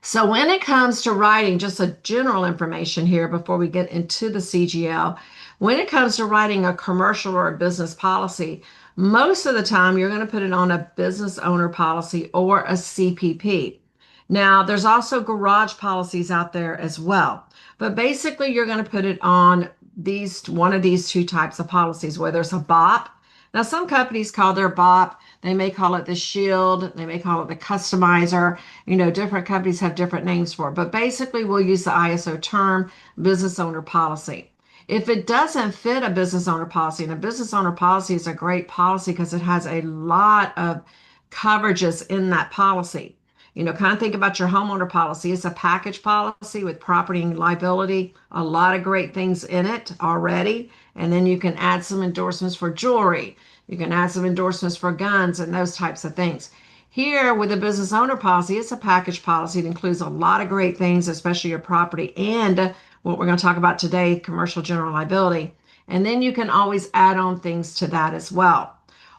So when it comes to writing, just a general information here before we get into the CGL, when it comes to writing a commercial or a business policy, most of the time you're going to put it on a business owner policy or a CPP. Now, there's also garage policies out there as well, but basically you're going to put it on these one of these two types of policies, whether it's a BOP. Now, some companies call their BOP, they may call it the Shield, they may call it the Customizer. Different companies have different names for it, but basically we'll use the ISO term business owner policy. If it doesn't fit a business owner policy, and a business owner policy is a great policy because it has a lot of coverages in that policy. Kind of think about your homeowner policy. It's a package policy with property and liability, a lot of great things in it already. And then you can add some endorsements for jewelry. You can add some endorsements for guns and those types of things. Here with a business owner policy, it's a package policy. It includes a lot of great things, especially your property and what we're going to talk about today, commercial general liability. And then you can always add on things to that as well.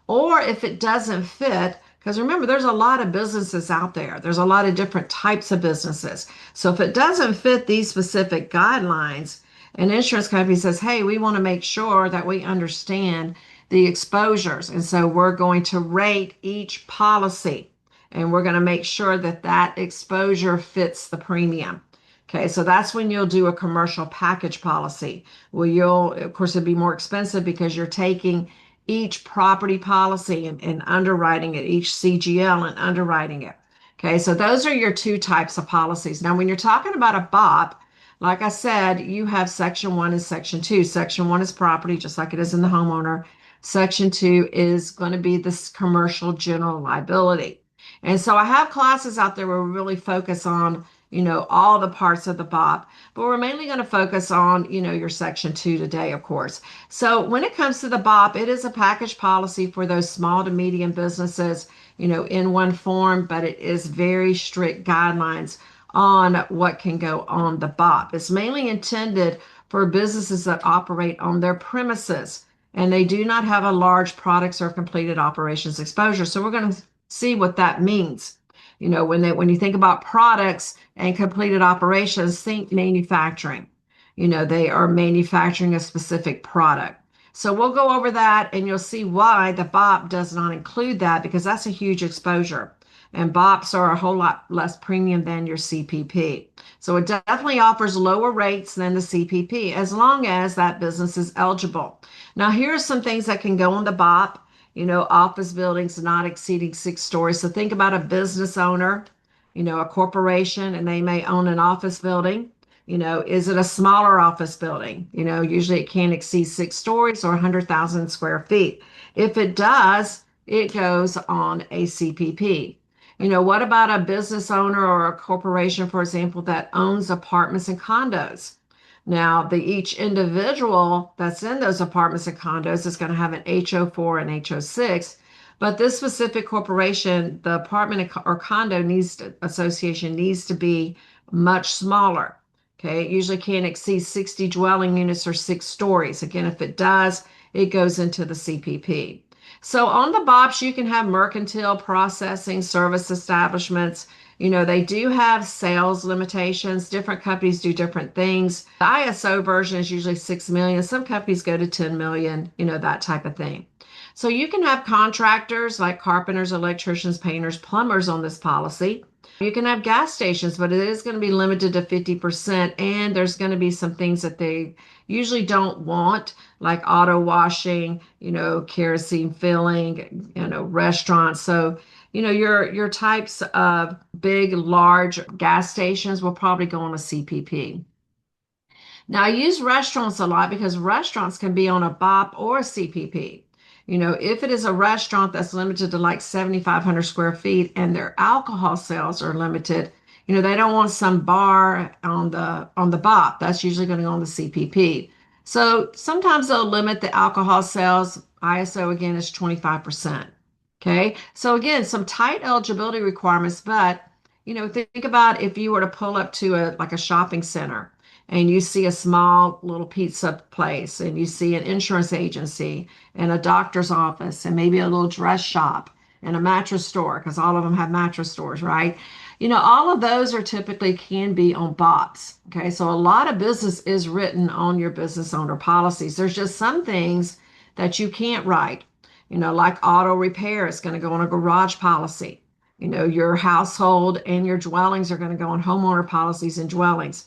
Or if it doesn't fit, because remember, there's a lot of businesses out there. There's a lot of different types of businesses. So if it doesn't fit these specific guidelines, an insurance company says, hey, we want to make sure that we understand the exposures. And so we're going to rate each policy and we're going to make sure that that exposure fits the premium. Okay, so that's when you'll do a commercial package policy. Well, of course, it'd be more expensive because you're taking each property policy and underwriting it, each CGL and underwriting it. Okay, so those are your two types of policies. Now, when you're talking about a BOP, like I said, you have section one and section two. Section one is property, just like it is in the homeowner. Section two is going to be this commercial general liability. And so I have classes out there where we really focus on, all the parts of the BOP, but we're mainly going to focus on, your section two today, of course. So when it comes to the BOP, it is a package policy for those small to medium businesses, in one form, but it is very strict guidelines on what can go on the BOP. It's mainly intended for businesses that operate on their premises and they do not have a large products or completed operations exposure. So we're going to see what that means. When you think about products and completed operations, think manufacturing. They are manufacturing a specific product. So we'll go over that and you'll see why the BOP does not include that because that's a huge exposure. And BOPs are a whole lot less premium than your CPP. So it definitely offers lower rates than the CPP as long as that business is eligible. Now, here are some things that can go on the BOP. Office buildings not exceeding 6 stories. So think about a business owner, a corporation, and they may own an office building. Is it a smaller office building? Usually it can't exceed 6 stories or 100,000 square feet. If it does, it goes on a CPP. What about a business owner or a corporation, for example, that owns apartments and condos? Now, each individual that's in those apartments and condos is going to have an HO4 and HO6, but this specific corporation, the apartment or condo association needs to be much smaller. Okay, it usually can't exceed 60 dwelling units or 6 stories. Again, if it does, it goes into the CPP. So on the BOPs, you can have mercantile processing service establishments. They do have sales limitations. Different companies do different things. The ISO version is usually 6 million. Some companies go to 10 million, that type of thing. So you can have contractors like carpenters, electricians, painters, plumbers on this policy. You can have gas stations, but it is going to be limited to 50%. And there's going to be some things that they usually don't want, like auto washing, kerosene filling, restaurants. So, your types of big, large gas stations will probably go on a CPP. Now, I use restaurants a lot because restaurants can be on a BOP or a CPP. If it is a restaurant that's limited to like 7,500 square feet and their alcohol sales are limited, they don't want some bar on the BOP. That's usually going to go on the CPP. So sometimes they'll limit the alcohol sales. ISO again is 25%. Okay. So again, some tight eligibility requirements, but think about if you were to pull up to a shopping center and you see a small little pizza place and you see an insurance agency and a doctor's office and maybe a little dress shop and a mattress store, because all of them have mattress stores, right? All of those are typically can be on BOPs. Okay, so a lot of business is written on your business owner policies. There's just some things that you can't write. Like auto repair is going to go on a garage policy. Your household and your dwellings are going to go on homeowner policies and dwellings.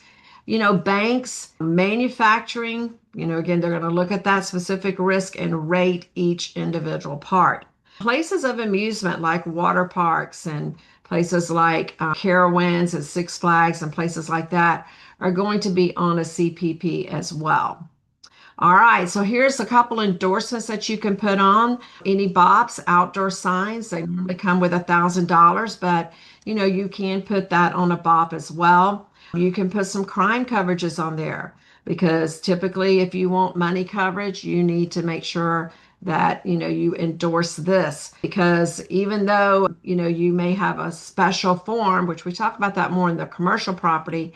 Banks, manufacturing, again, they're going to look at that specific risk and rate each individual part. Places of amusement like water parks and places like Carowinds and Six Flags and places like that are going to be on a CPP as well. All right, so here's a couple endorsements that you can put on. Any BOPs, outdoor signs, they normally come with $1,000, but you can put that on a BOP as well. You can put some crime coverages on there because typically if you want money coverage, you need to make sure that you endorse this because even though you may have a special form, which we talk about that more in the commercial property.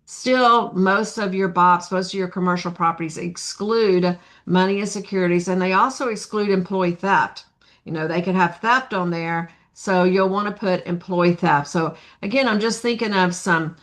Still, most of your BOPs, most of your commercial properties exclude money and securities, and they also exclude employee theft. They could have theft on there, so you'll want to put employee theft. So again, I'm just thinking of some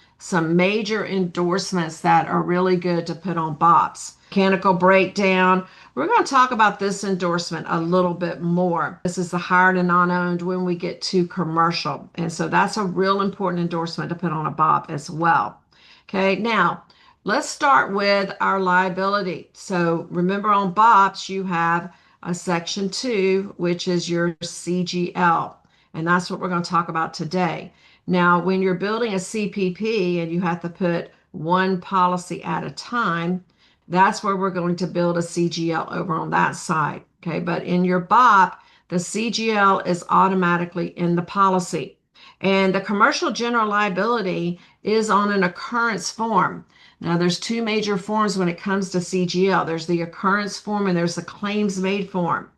major endorsements that are really good to put on BOPs. Mechanical breakdown. We're going to talk about this endorsement a little bit more. This is the hired and non-owned when we get to commercial. And so that's a real important endorsement to put on a BOP as well. Okay, now let's start with our liability. So remember on BOPs, you have a section 2, which is your CGL, and that's what we're going to talk about today. Now, when you're building a CPP and you have to put one policy at a time, that's where we're going to build a CGL over on that side. Okay, but in your BOP, the CGL is automatically in the policy. And the commercial general liability is on an occurrence form. Now, there's two major forms when it comes to CGL. There's the occurrence form and there's the claims made form.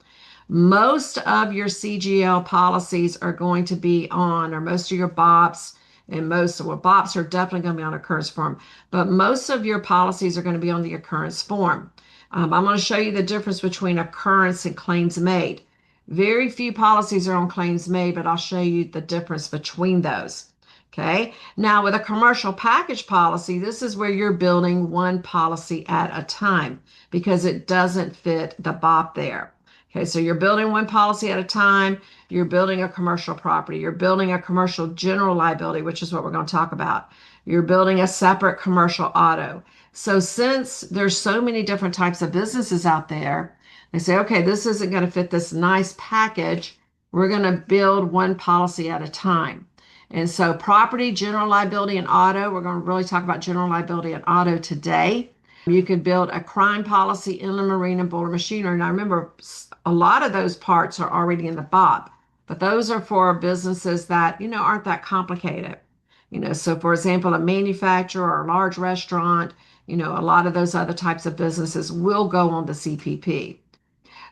Most of your CGL policies are going to be on, or most of your BOPs, and BOPs are definitely going to be on occurrence form, but most of your policies are going to be on the occurrence form. I'm going to show you the difference between occurrence and claims made. Very few policies are on claims made, but I'll show you the difference between those. Okay. Now, with a commercial package policy, this is where you're building one policy at a time because it doesn't fit the BOP there. Okay. So you're building one policy at a time. You're building a commercial property. You're building a commercial general liability, which is what we're going to talk about. You're building a separate commercial auto. So since there's so many different types of businesses out there, they say, okay, this isn't going to fit this nice package. We're going to build one policy at a time. And so property, general liability, and auto, we're going to really talk about general liability and auto today. You could build a crime policy, inland marine, and boulder machinery. Now remember, a lot of those parts are already in the BOP, but those are for businesses that, aren't that complicated. So for example, a manufacturer or a large restaurant, a lot of those other types of businesses will go on the CPP.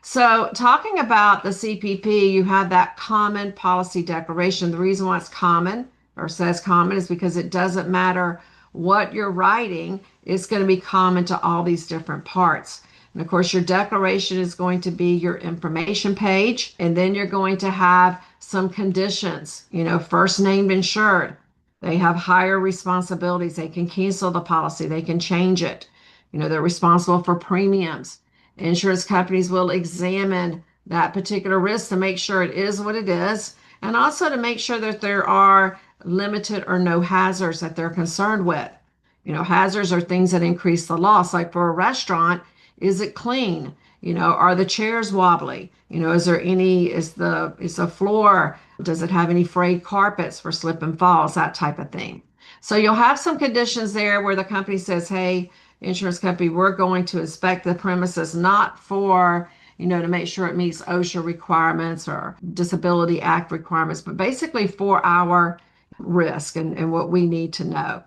So, talking about the CPP, you have that common policy declaration. The reason why it's common or says common is because it doesn't matter what you're writing, it's going to be common to all these different parts. And of course, your declaration is going to be your information page, and then you're going to have some conditions, first named insured. They have higher responsibilities. They can cancel the policy, they can change it. They're responsible for premiums. Insurance companies will examine that particular risk to make sure it is what it is, and also to make sure that there are limited or no hazards that they're concerned with. Hazards are things that increase the loss. Like for a restaurant, is it clean? Are the chairs wobbly? Is the floor, does it have any frayed carpets for slip and falls, that type of thing. So you'll have some conditions there where the company says, hey, insurance company, we're going to inspect the premises not for, to make sure it meets OSHA requirements or Disability Act requirements, but basically for our risk and what we need to know.